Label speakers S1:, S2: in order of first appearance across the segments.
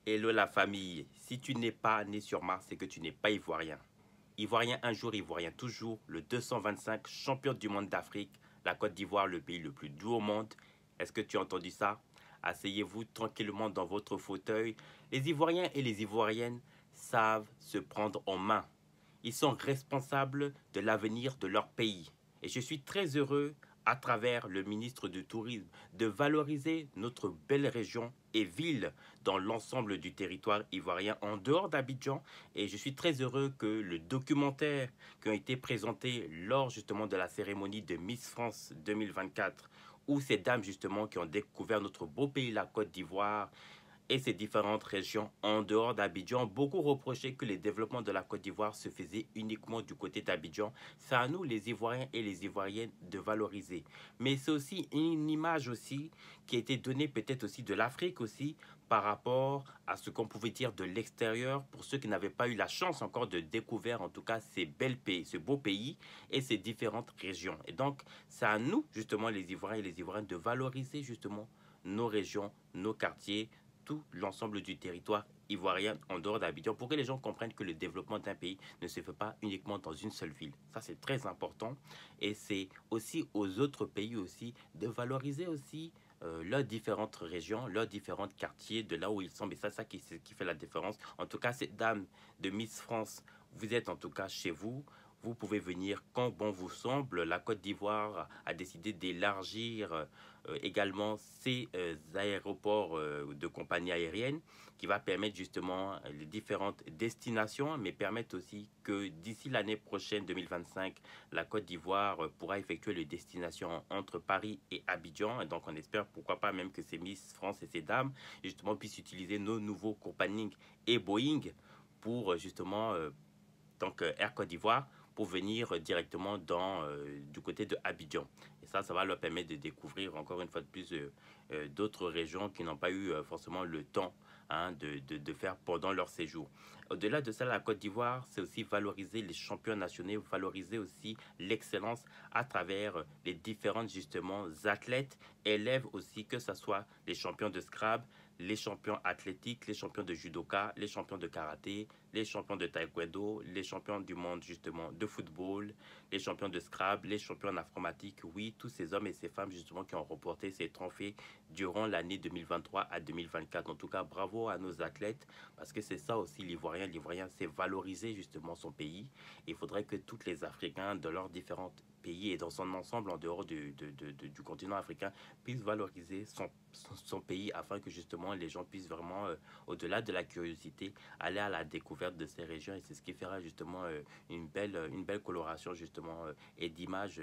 S1: Hello la famille, si tu n'es pas né sur Mars, c'est que tu n'es pas ivoirien. Ivoirien un jour, ivoirien toujours, le 225 champion du monde d'Afrique, la Côte d'Ivoire, le pays le plus doux au monde. Est-ce que tu as entendu ça? Asseyez-vous tranquillement dans votre fauteuil. Les Ivoiriens et les Ivoiriennes savent se prendre en main. Ils sont responsables de l'avenir de leur pays. Et je suis très heureux, à travers le ministre du Tourisme, de valoriser notre belle région et ville dans l'ensemble du territoire ivoirien en dehors d'Abidjan. Et je suis très heureux que le documentaire qui a été présenté lors justement de la cérémonie de Miss France 2024, où ces dames justement qui ont découvert notre beau pays, la Côte d'Ivoire, et ces différentes régions en dehors d'Abidjan. Beaucoup reprochaient que les développements de la Côte d'Ivoire se faisaient uniquement du côté d'Abidjan. C'est à nous, les Ivoiriens et les Ivoiriennes, de valoriser. Mais c'est aussi une image aussi qui a été donnée peut-être aussi de l'Afrique aussi par rapport à ce qu'on pouvait dire de l'extérieur pour ceux qui n'avaient pas eu la chance encore de découvrir en tout cas ces belles pays, ce beau pays et ces différentes régions. Et donc, c'est à nous justement les Ivoiriens et les Ivoiriennes de valoriser justement nos régions, nos quartiers, tout l'ensemble du territoire ivoirien en dehors d'Abidjan pour que les gens comprennent que le développement d'un pays ne se fait pas uniquement dans une seule ville. Ça, c'est très important. Et c'est aussi aux autres pays aussi de valoriser aussi leurs différentes régions, leurs différents quartiers de là où ils sont. Mais ça, c'est qui fait la différence. En tout cas, cette dame de Miss France, vous êtes en tout cas chez vous. Vous pouvez venir quand bon vous semble. La Côte d'Ivoire a décidé d'élargir également ces aéroports de compagnies aériennes qui va permettre justement les différentes destinations, mais permettre aussi que d'ici l'année prochaine 2025, la Côte d'Ivoire pourra effectuer les destinations entre Paris et Abidjan. Et donc on espère pourquoi pas même que ces Miss France et ces dames justement puissent utiliser nos nouveaux compagnies et Boeing pour justement donc Air Côte d'Ivoire pour venir directement du côté de Abidjan. Et ça va leur permettre de découvrir encore une fois de plus d'autres régions qui n'ont pas eu forcément le temps de faire pendant leur séjour. Au-delà de ça, la Côte d'Ivoire, c'est aussi valoriser les champions nationaux, valoriser aussi l'excellence à travers les différentes justement athlètes, élèves aussi, que ce soit les champions de Scrabble, les champions athlétiques, les champions de judoka, les champions de karaté, les champions de taekwondo, les champions du monde justement de football, les champions de Scrabble, les champions en informatique. Oui, tous ces hommes et ces femmes justement qui ont remporté ces trophées durant l'année 2023 à 2024. En tout cas, bravo à nos athlètes parce que c'est ça aussi l'Ivoirien. L'Ivoirien, c'est valoriser justement son pays. Il faudrait que tous les Africains de leurs différents pays et dans son ensemble en dehors du continent africain puissent valoriser son pays afin que justement les gens puissent vraiment, au-delà de la curiosité, aller à la découverte de ces régions. Et c'est ce qui fera justement une belle coloration justement et d'images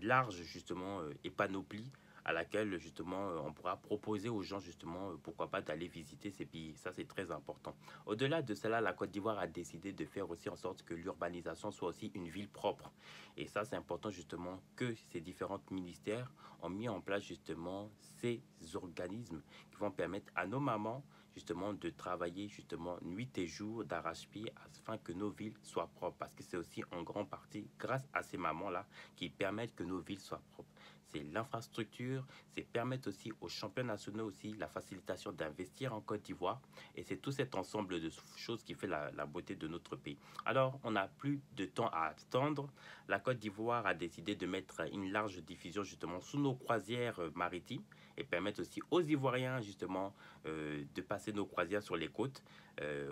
S1: larges justement et panoplie à laquelle justement on pourra proposer aux gens justement pourquoi pas d'aller visiter ces pays. Ça c'est très important. Au-delà de cela, la Côte d'Ivoire a décidé de faire aussi en sorte que l'urbanisation soit aussi une ville propre. Et ça c'est important justement que ces différents ministères ont mis en place justement ces organismes qui vont permettre à nos mamans justement de travailler justement nuit et jour d'arrache-pied afin que nos villes soient propres parce que c'est aussi en grande partie grâce à ces mamans-là qui permettent que nos villes soient propres. C'est l'infrastructure, c'est permettre aussi aux champions nationaux aussi la facilitation d'investir en Côte d'Ivoire et c'est tout cet ensemble de choses qui fait la beauté de notre pays. Alors, on n'a plus de temps à attendre. La Côte d'Ivoire a décidé de mettre une large diffusion justement sous nos croisières maritimes et permettre aussi aux Ivoiriens justement de passer nos croisières sur les côtes.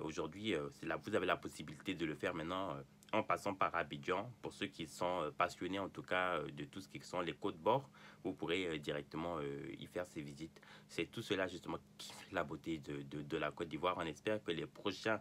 S1: Aujourd'hui, vous avez la possibilité de le faire maintenant en passant par Abidjan. Pour ceux qui sont passionnés en tout cas de tout ce qui sont les côtes bords, vous pourrez directement y faire ces visites. C'est tout cela justement qui fait la beauté de la Côte d'Ivoire. On espère que les prochains